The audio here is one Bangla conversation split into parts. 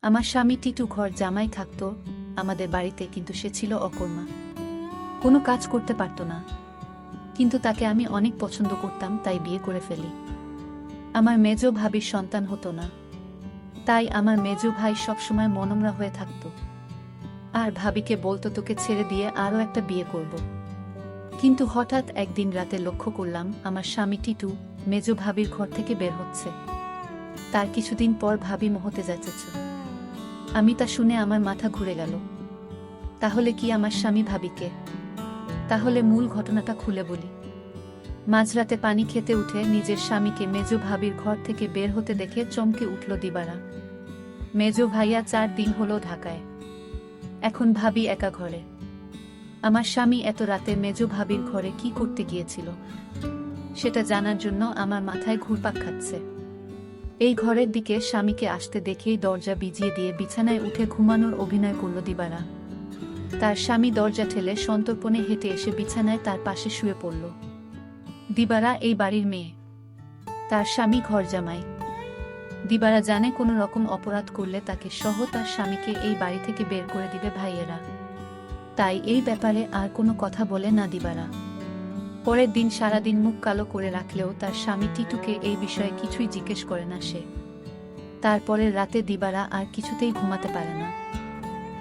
আমার স্বামী টিটু ঘর জামাই থাকতো আমাদের বাড়িতে, কিন্তু সে ছিল অকর্মা, কোনো কাজ করতে পারত না। কিন্তু তাকে আমি অনেক পছন্দ করতাম, তাই বিয়ে করে ফেলি। আমার মেজ ভাবির সন্তান হতো না, তাই আমার মেজ ভাই সবসময় মনমরা হয়ে থাকত আর ভাবিকে বলতো তোকে ছেড়ে দিয়ে আরও একটা বিয়ে করব। কিন্তু হঠাৎ একদিন রাতে লক্ষ্য করলাম আমার স্বামী টিটু মেজ ভাবির ঘর থেকে বের হচ্ছে। তার কিছুদিন পর ভাবি মহতে যাচ্ছে। আমি তা শুনে আমার মাথা ঘুরে গেল। তাহলে কি আমার স্বামী ভাবিকে? তাহলে মূল ঘটনাটা খুলে বলি। মাঝরাতে পানি খেতে উঠে নিজের স্বামীকে মেজ ভাবির ঘর থেকে বের হতে দেখে চমকে উঠল দিবারা। মেজ ভাইয়া 4 দিন হলো ঢাকায়, এখন ভাবি একা ঘরে। আমার স্বামী এত রাতে মেজ ভাবির ঘরে কি করতে গিয়েছিল সেটা জানার জন্য আমার মাথায় ঘুরপাক খাচ্ছে। এই ঘরের দিকে স্বামীকে আসতে দেখেই দরজা ভিজিয়ে দিয়ে বিছানায় উঠে ঘুমানোর অভিনয় করল দিবারা। তার স্বামী দরজা ঠেলে সন্তর্পণে হেঁটে এসে বিছানায় তার পাশে শুয়ে পড়ল। দিবারা এই বাড়ির মেয়ে, তার স্বামী ঘর জামাই। দিবারা জানে কোনো রকম অপরাধ করলে তাকে সহ তার স্বামীকে এই বাড়ি থেকে বের করে দিবে ভাইয়েরা, তাই এই ব্যাপারে আর কোনো কথা বলে না দিবারা। পরের দিন সারাদিন মুখ কালো করে রাখলেও তার স্বামী টিটুকে এই বিষয়ে কিছুই জিজ্ঞেস করে না সে। তারপরের রাতে দিবারা আর কিছুতেই ঘুমাতে পারে না।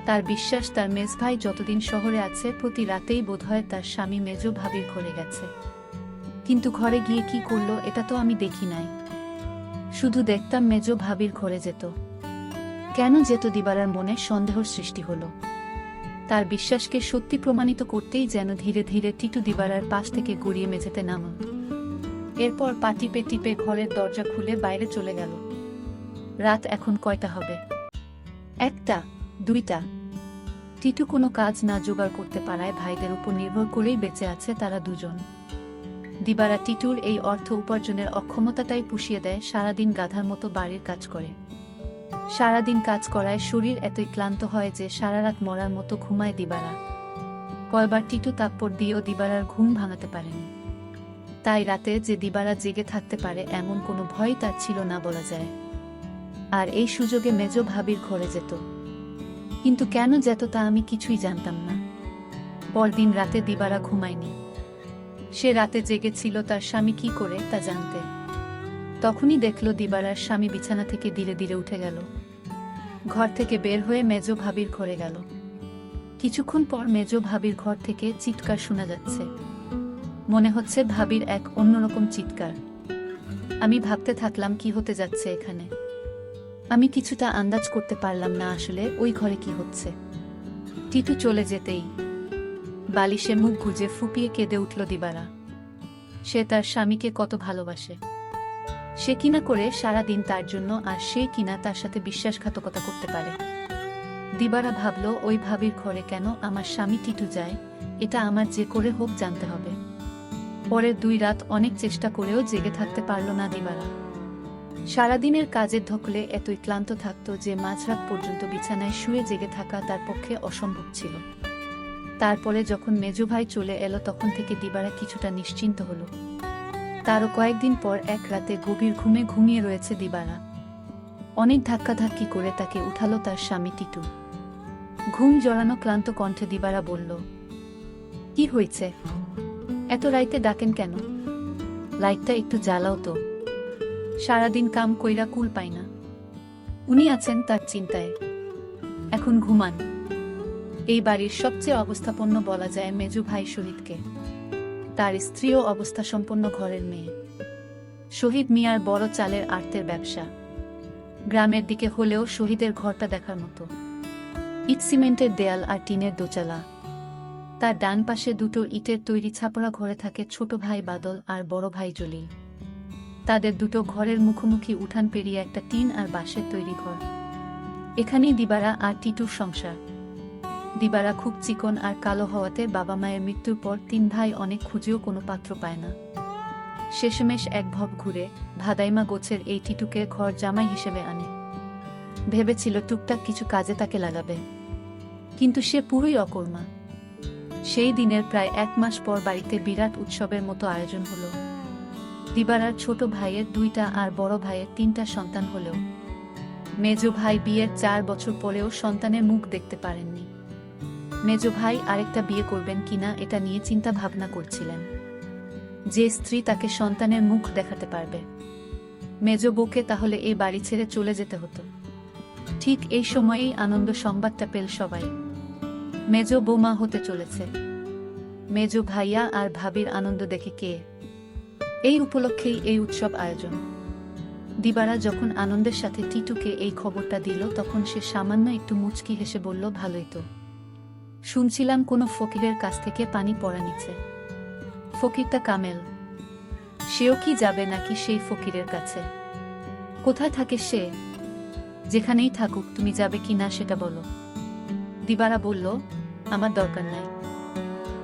তার বিশ্বাস তার মেজ ভাই যতদিন শহরে আছে প্রতি রাতেই বোধহয় তার স্বামী মেজ ভাবির ঘরে গেছে। কিন্তু ঘরে গিয়ে কি করলো এটা তো আমি দেখি নাই, শুধু দেখতাম মেজ ভাবির ঘরে যেত। কেন যেত দিবারার মনে সন্দেহর সৃষ্টি হলো। তার বিশ্বাসকে সত্যি প্রমাণিত করতেই যেন ধীরে ধীরে টিটু দিবারার পাশ থেকে গড়িয়ে মেঝেতে নামল। এরপর পা টিপে টিপে ঘরের দরজা খুলে বাইরে চলে গেল। রাত এখন কয়টা হবে? 1টা, 2টা। টিটু কোনো কাজ না জোগাড় করতে পারায় ভাইদের উপর নির্ভর করেই বেঁচে আছে তারা দুজন। দিবারা টিটুর এই অর্থ উপার্জনের অক্ষমতাটাই পুষিয়ে দেয়, সারাদিন গাধার মতো বাড়ির কাজ করে। সারাদিন কাজ করায় শরীর এতই ক্লান্ত হয় যে সারা রাত মরার মতো ঘুমায় দিবারা। কয়বার টিটু তাপ্পড় দিয়েও দিবারার ঘুম ভাঙাতে পারেনি। তাই রাতে যে দিবারা জেগে থাকতে পারে এমন কোনো ভয় তার ছিল না বলা যায়। আর এই সুযোগে মেজ ভাবির ঘরে যেত। কিন্তু কেন যেত তা আমি কিছুই জানতাম না। পরদিন রাতে দিবারা ঘুমায়নি। সে রাতে জেগেছিল তার স্বামী কি করে তা জানতে। তখনই দেখল দিবারার স্বামী বিছানা থেকে ধীরে ধীরে উঠে গেল। ঘর থেকে বের হয়ে মেজ ভাবির ঘরে গেল। কিছুক্ষণ পর মেজ ভাবির ঘর থেকে চিৎকার শোনা যাচ্ছে। মনে হচ্ছে ভাবির এক অন্যরকম চিৎকার। আমি ভাবতে থাকলাম কি হতে যাচ্ছে এখানে। আমি কিছুটা আন্দাজ করতে পারলাম না আসলে ওই ঘরে কি হচ্ছে। টিটু চলে যেতেই বালিশে মুখ গুজে ফুপিয়ে কেঁদে উঠল দিবারা। সে তার স্বামীকে কত ভালোবাসে। সে কিনা করে সারাদিন তার জন্য, আর সে কিনা তার সাথে বিশ্বাসঘাতকতা করতে পারে। দিবারা ভাবল ওই ভাবির ঘরে কেন আমার স্বামী টিটু যায়, এটা আমার যে করে হোক জানতে হবে। পরের 2 রাত অনেক চেষ্টা করেও জেগে থাকতে পারল না দিবারা। সারাদিনের কাজের ধকলে এতই ক্লান্ত থাকত যে মাঝরাত পর্যন্ত বিছানায় শুয়ে জেগে থাকা তার পক্ষে অসম্ভব ছিল। তারপরে যখন মেজ ভাই চলে এলো তখন থেকে দিবারা কিছুটা নিশ্চিন্ত হলো। তারও কয়েকদিন পর এক রাতে গভীর ঘুমে ঘুমিয়ে রয়েছে দিবারা। অনেক ধাক্কাধাক্কি করে তাকে উঠালো তার স্বামী টিটু। ঘুম জড়ানো ক্লান্ত কণ্ঠে দিবারা বলল, কি হয়েছে? এত রাইতে ডাকেন কেন? লাইটটা একটু জ্বালাও তো। সারাদিন কাম কইরা কুল পাই না। উনি আছেন তার চিন্তায়, এখন ঘুমান। এই বাড়ির সবচেয়ে অবস্থাপন্ন বলা যায় মেজু ভাই শহীদকে। তার স্ত্রীও অবস্থাসম্পন্ন ঘরের মেয়ে। শহীদ মিয়ার বড় চালের আড়তের ব্যবসা। গ্রামের দিকে হলেও শহীদের ঘরটা দেখার মতো। ইট সিমেন্টের দেয়াল আর টিনের দোচালা। তার ডান পাশে 2টো ইটের তৈরি ছাপড়া ঘরে থাকে ছোট ভাই বাদল আর বড় ভাই জলিল। তাদের 2টো ঘরের মুখোমুখি উঠান পেরিয়ে একটা টিন আর বাঁশের তৈরি ঘর। এখানেই দিবারা আর টিটুর সংসার। দিবারা খুব চিকন আর কালো হওয়াতে বাবা মায়ের মৃত্যুর পর 3 ভাই অনেক খুঁজেও কোনো পাত্র পায় না। শেষমেশ এক ভব ঘুরে ভাদাইমা গোছের এই টিটুকে ঘর জামাই হিসেবে আনে। ভেবেছিল টুকটাক কিছু কাজে তাকে লাগাবে, কিন্তু সে পুরোই অকর্মা। সেই দিনের প্রায় 1 মাস পর বাড়িতে বিরাট উৎসবের মতো আয়োজন হলো। দিবারার ছোট ভাইয়ের 2টা আর বড় ভাইয়ের 3টা সন্তান হলেও মেজো ভাই বিয়ের 4 বছর পরেও সন্তানের মুখ দেখতে পারেননি। মেজো ভাই আরেকটা বিয়ে করবেন কিনা এটা নিয়ে চিন্তা ভাবনা করছিলেন। যে স্ত্রী তাকে সন্তানের মুখ দেখাতে পারবে, মেজো বউকে তাহলে এই বাড়ি ছেড়ে চলে যেতে হতো। ঠিক এই সময়েই আনন্দ সংবাদটা পেল সবাই। মেজো বৌমা হতে চলেছে। মেজো ভাইয়া আর ভাবির আনন্দ দেখে কে। এই উপলক্ষেই এই উৎসব আয়োজন। দিবারা যখন আনন্দের সাথে টিটুকে এই খবরটা দিল তখন সে সামান্য একটু মুচকি হেসে বলল, ভালোই তো। শুনছিলাম কোনো ফকিরের কাছ থেকে পানি পড়া নিচ্ছে। ফকিরটা কামেল। সেও কি যাবে নাকি সেই ফকিরের কাছে? কোথায় থাকে সে? যেখানেই থাকুক, তুমি যাবে কি না সেটা বলো। দিবারা বলল, আমার দরকার নাই।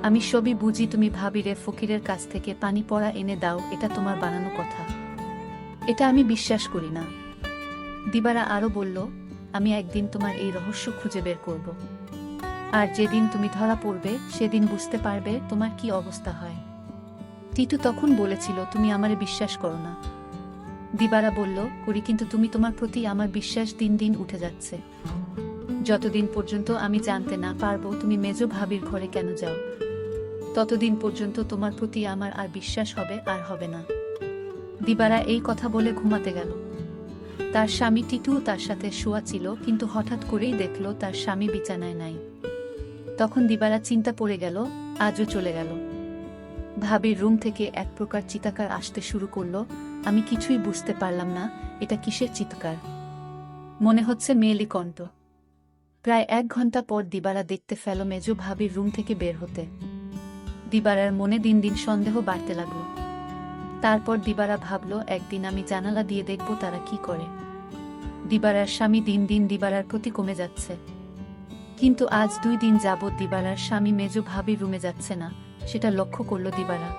আমি সবই বুঝি। তুমি ভাবিরে ফকিরের কাছ থেকে পানি পড়া এনে দাও, এটা তোমার বানানো কথা। এটা আমি বিশ্বাস করি না। দিবারা আরো বলল, আমি একদিন তোমার এই রহস্য খুঁজে বের করব। আর যেদিন তুমি ধরা পড়বে সেদিন বুঝতে পারবে তোমার কি অবস্থা হয়। টিটু তখন বলেছিল, তুমি আমারে বিশ্বাস করো না। দিবারা বলল, করি, কিন্তু তুমি তোমার প্রতি আমার বিশ্বাস দিন দিন উঠে যাচ্ছে। যতদিন পর্যন্ত আমি জানতে না পারবো তুমি মেজো ভাবির ঘরে কেন যাও, ততদিন পর্যন্ত তোমার প্রতি আমার আর বিশ্বাস হবে আর হবে না। দিবারা এই কথা বলে ঘুমাতে গেল। তার স্বামী টিটু তার সাথে শোয়া ছিল, কিন্তু হঠাৎ করেই দেখল তার স্বামী বিছানায় নাই। তখন দিবারা চিন্তা পড়ে গেল, আজও চলে গেল। ভাবির রুম থেকে এক প্রকার চিৎকার আসতে শুরু করলো। আমি কিছুই বুঝতে পারলাম না এটা কিসের চিৎকার। মনে হচ্ছে মেয়েলি কণ্ঠ। প্রায় 1 ঘন্টা পর দিবারা দেখতে ফেল মেজো ভাবির রুম থেকে বের হতে। দিবারার মনে দিন দিন সন্দেহ বাড়তে লাগলো। তারপর দিবারা ভাবল, একদিন আমি জানালা দিয়ে দেখব তারা কি করে। দিবারার স্বামী দিন দিন দিবারার প্রতি কমে যাচ্ছে। কিন্তু আজ 2 দিন যাবৎ দিবারার স্বামী মেজো ভাবির রুমে যাচ্ছে না, সেটা লক্ষ্য করল দিবারা।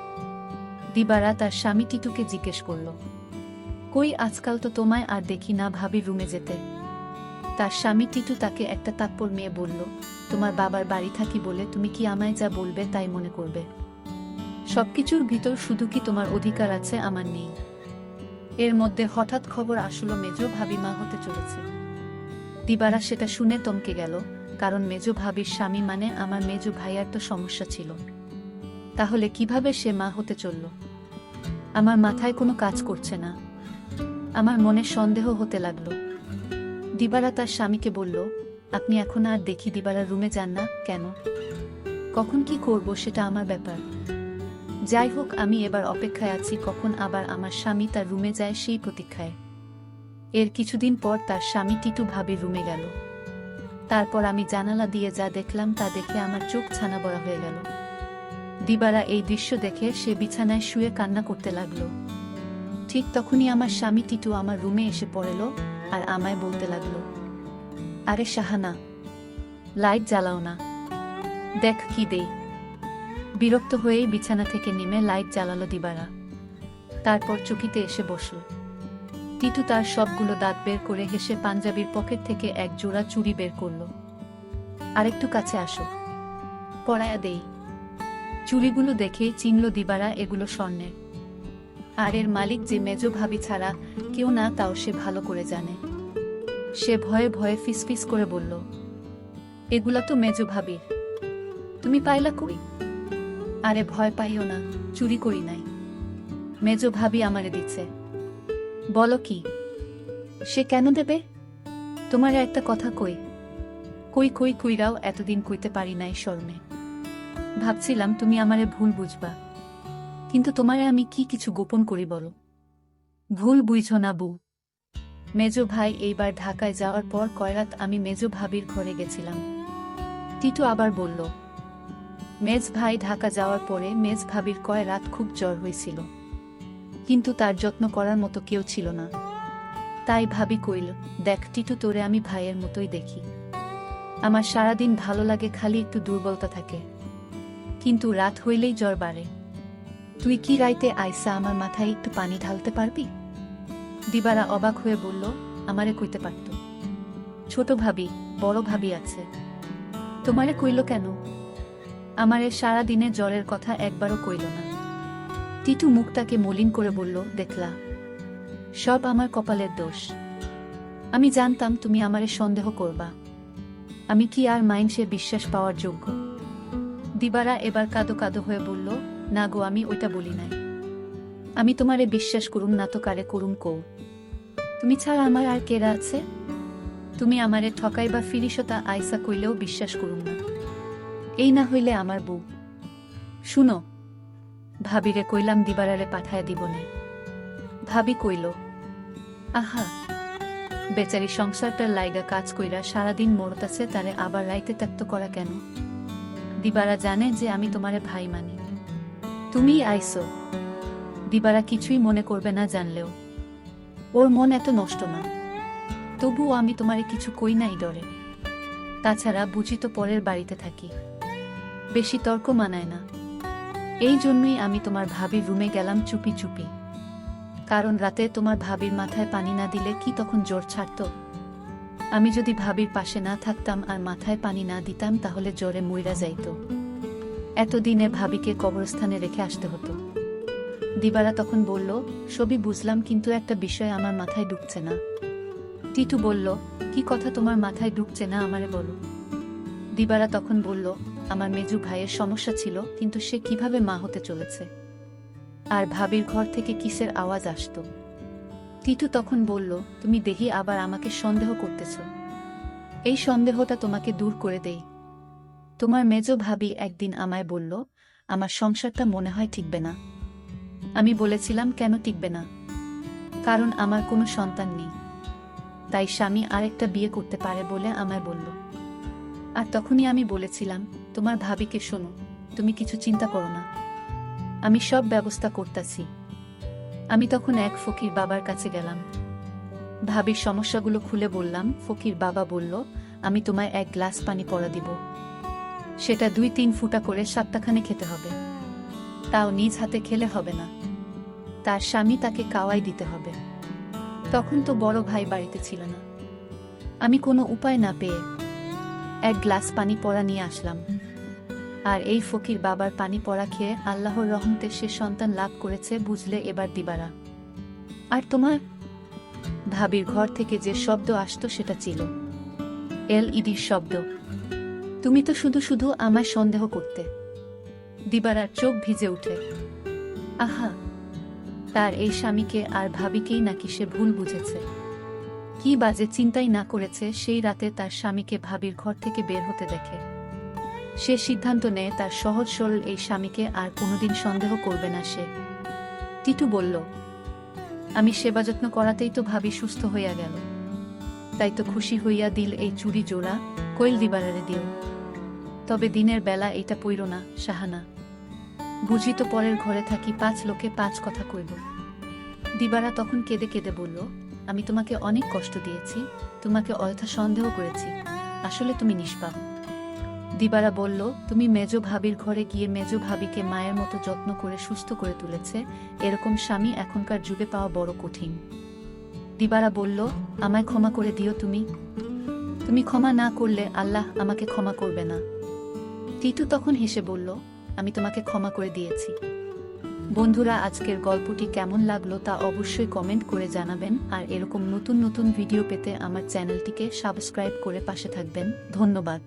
দিবারা তার স্বামী টিটুকে জিজ্ঞেস করল, কই, আজকাল তো তোমায় আর দেখি না ভাবির রুমে যেতে। তার স্বামী টিটু তাকে একটা তাপ্পড় মেয়ে বলল, তোমার বাবার বাড়ি থাকি বলে তুমি কি আমায় যা বলবে তাই মনে করবে? সবকিছুর ভিতর শুধু কি তোমার অধিকার আছে, আমার নেই? এর মধ্যে হঠাৎ খবর আসলো মেজো ভাবি মা হতে চলেছে। দিবারা সেটা শুনে থমকে গেল, কারণ মেজো ভাবির স্বামী মানে আমার মেজো ভাইয়ার তো সমস্যা ছিল। তাহলে কিভাবে সে মা হতে চলল? আমার মাথায় কোনো কাজ করছে না। আমার মনে সন্দেহ হতে লাগলো। দিবারা তার স্বামীকে বলল, আপনি এখন আর দেখি দিবারার রুমে যান না কেন? কখন কি করব সেটা আমার ব্যাপার। যাই হোক, আমি এবার অপেক্ষায় আছি কখন আবার আমার স্বামী তার রুমে যায় সেই প্রতীক্ষায়। এর কিছুদিন পর তার স্বামী টিটু ভাবির রুমে গেল। তারপর আমি জানালা দিয়ে যা দেখলাম তা দেখে আমার চোখ ছানা বড়া হয়ে গেল। দিবারা এই দৃশ্য দেখে সে বিছানায় শুয়ে কান্না করতে লাগলো। ঠিক তখনই আমার স্বামী টিটু আমার রুমে এসে পড়ল আর আমায় বলতে লাগলো, আরে শাহানা, লাইট জ্বালাও না, দেখ কি দেই। বিরক্ত হয়েই বিছানা থেকে নেমে লাইট জ্বালালো দিবারা। তারপর চকিতে এসে বসল। টিটু তার সবগুলো দাঁত বের করে হেসে পাঞ্জাবির পকেট থেকে এক জোড়া চুড়ি বের করল। আরেকটু কাছে আসো, পরায়া দেই। চুড়িগুলো দেখে চিনল দিবারা এগুলো স্বর্ণের। আর এর মালিক যে মেজো ভাবি ছাড়া কেউ না, তাও সে ভালো করে জানে। সে ভয়ে ভয়ে ফিসফিস করে বলল, এগুলা তো মেজো ভাবির, তুমি পাইলা কই? আরে ভয় পাইও না, চুরি করি নাই, মেজো ভাবি আমারে দিচ্ছে। বলো কি? সে কেন দেবে? তোমারে একটা কথা কই। কই কই কইরাও এতদিন কইতে পারি নাই শরমে। ভাবছিলাম তুমি আমারে ভুল বুঝবা, কিন্তু তোমারে আমি কি কিছু গোপন করি বলো? ভুল বুঝো না বউ। মেজো ভাই এইবার ঢাকায় যাওয়ার পর কয়রাত আমি মেজো ভাবির ঘরে গেছিলাম। টিটু আবার বলল, মেজ ভাই ঢাকা যাওয়ার পরে মেজ ভাবির কয় রাত খুব জ্বর হয়েছিল, কিন্তু তার যত্ন করার মতো কেউ ছিল না। তাই ভাবি কইল, দেখ টিটু, তোরে আমি ভাইয়ের মতোই দেখি। আমার সারাদিন ভালো লাগে, খালি একটু দুর্বলতা থাকে, কিন্তু রাত হইলেই জ্বর বাড়ে। তুই কি রাইতে আইসা আমার মাথায় একটু পানি ঢালতে পারবি? দিবারা অবাক হয়ে বলল, আমারে কইতে পারত। ছোট ভাবি, বড় ভাবি আছে, তোমারে কইল কেন? আমারে সারা দিনে জ্বরের কথা একবারও কইল না। টিটু মুখটাকে মলিন করে বলল, দেখলা, সব আমার কপালের দোষ। আমি জানতাম তুমি আমারে সন্দেহ করবা। আমি কি আর মাইনসে বিশ্বাস পাওয়ার যোগ্য? দিবারা এবার কাঁদো কাঁদো হয়ে বলল, না গো, আমি ওইটা বলি নাই। আমি তোমারে বিশ্বাস করুম না তো কারে করুম কও? তুমি ছাড়া আমার আর কেরা আছে? তুমি আমারে ঠকাই বা ফিরিসতা আইসা কইলেও বিশ্বাস করুম না। এই না হইলে আমার বউ। শুনো, ভাবিরে কইলাম দিবারারে পাঠায় দিবনে। ভাবি কইল, আহা, বেচারি সংসারটার লাইগা কাজ কইরা সারাদিন মরতাছে, তারে আবার রাইতে ত্যাক্ত করা কেন? দিবারা জানে যে আমি তোমারে ভাই মানি। তুমিই আইসো, দিবারা কিছুই মনে করবে না জানলেও। ওর মন এত নষ্ট না। তবুও আমি তোমারে কিছু কই নাই ডরে। তাছাড়া বুঝি তো পরের বাড়িতে থাকি, বেশি তর্ক মানায় না। এই জন্যই আমি তোমার ভাবির রুমে গেলাম চুপি চুপি। কারণ রাতে তোমার ভাবির মাথায় পানি না দিলে কি তখন জ্বর ছাড়ত? আমি যদি ভাবির পাশে না থাকতাম আর মাথায় পানি না দিতাম তাহলে জ্বরে মইরা যাইত। এতদিনে ভাবিকে কবরস্থানে রেখে আসতে হতো। দিবারা তখন বলল, সবই বুঝলাম, কিন্তু একটা বিষয় আমার মাথায় ঢুকছে না। টিটু বলল, কি কথা তোমার মাথায় ঢুকছে না আমারে বলো। দিবারা তখন বলল, আমার মেজু ভাইয়ের সমস্যা ছিল, কিন্তু সে কিভাবে মা হতে চলেছে। আর ভাবির ঘর থেকে কিসের আওয়াজ আসতো। টিটু তখন বলল, তুমি দেখি আবার আমাকে সন্দেহ করতেছ। এই সন্দেহটা তোমাকে দূর করে দেই। তোমার মেজো ভাবি একদিন আমায় বলল, আমার সংসারটা মনে হয় টিকবে না। আমি বলেছিলাম, কেন টিকবে না? কারণ আমার কোনো সন্তান নেই, তাই স্বামী আরেকটা বিয়ে করতে পারে বলে আমায় বলল। আর তখনই আমি বলেছিলাম, তোমার ভাবিকে শোনো, তুমি কিছু চিন্তা করো না, আমি সব ব্যবস্থা করতেছি। আমি তখন এক ফকির বাবার কাছে গেলাম, ভাবির সমস্যাগুলো খুলে বললাম। ফকির বাবা বলল, আমি তোমায় এক গ্লাস পানি পড়া দিব, সেটা 2-3 ফুটা করে সপ্তাহখানে খেতে হবে। তাও নিজ হাতে খেলে হবে না, তার স্বামী তাকে কাওয়াই দিতে হবে। তখন তো বড় ভাই বাড়িতে ছিল না। আমি কোনো উপায় না পেয়ে এক গ্লাস পানি পড়া নিয়ে আসলাম। আর এই ফকির বাবার পানি পড়া খেয়ে আল্লাহর রহমতে সে সন্তান লাভ করেছে, বুঝলে এবার দিবারা। আর তোমার ভাবির ঘর থেকে যে শব্দ আসতো সেটা ছিল এলইডির শব্দ। তুমি তো শুধু শুধু আমায় সন্দেহ করতে। দিবারার চোখ ভিজে উঠে। আহা, তার এই স্বামীকে আর ভাবিকেই নাকি সে ভুল বুঝেছে। কি বাজে চিন্তাই না করেছে সেই রাতে তার স্বামীকে ভাবির ঘর থেকে বের হতে দেখে। সে সিদ্ধান্ত নেয় তার সহজ সরল এই স্বামীকে আর কোনোদিন সন্দেহ করবে না সে। টিটু বলল, আমি সেবা যত্ন করাতেই তো ভাবি সুস্থ হইয়া গেল। তাই তো খুশি হইয়া দিল এই চুড়ি জোড়া, কইল দিবারারে দিও। তবে দিনের বেলা এটা পইর না সাহানা, বুঝি তো পরের ঘরে থাকি, 5 লোকে 5 কথা কইব। দিবারা তখন কেঁদে কেঁদে বলল, আমি তোমাকে অনেক কষ্ট দিয়েছি, তোমাকে অযথা সন্দেহ করেছি, আসলে তুমি নিষ্পাপ। দিবারা বলল, তুমি মেজো ভাবির ঘরে গিয়ে মেজো ভাবিকে মায়ের মতো যত্ন করে সুস্থ করে তুলেছে, এরকম স্বামী এখনকার যুগে পাওয়া বড় কঠিন। দিবারা বলল, আমায় ক্ষমা করে দিও তুমি। তুমি ক্ষমা না করলে আল্লাহ আমাকে ক্ষমা করবে না। টিটু তখন হেসে বলল, আমি তোমাকে ক্ষমা করে দিয়েছি। বন্ধুরা, আজকের গল্পটি কেমন লাগলো তা অবশ্যই কমেন্ট করে জানাবেন। আর এরকম নতুন নতুন ভিডিও পেতে আমার চ্যানেলটিকে সাবস্ক্রাইব করে পাশে থাকবেন। ধন্যবাদ।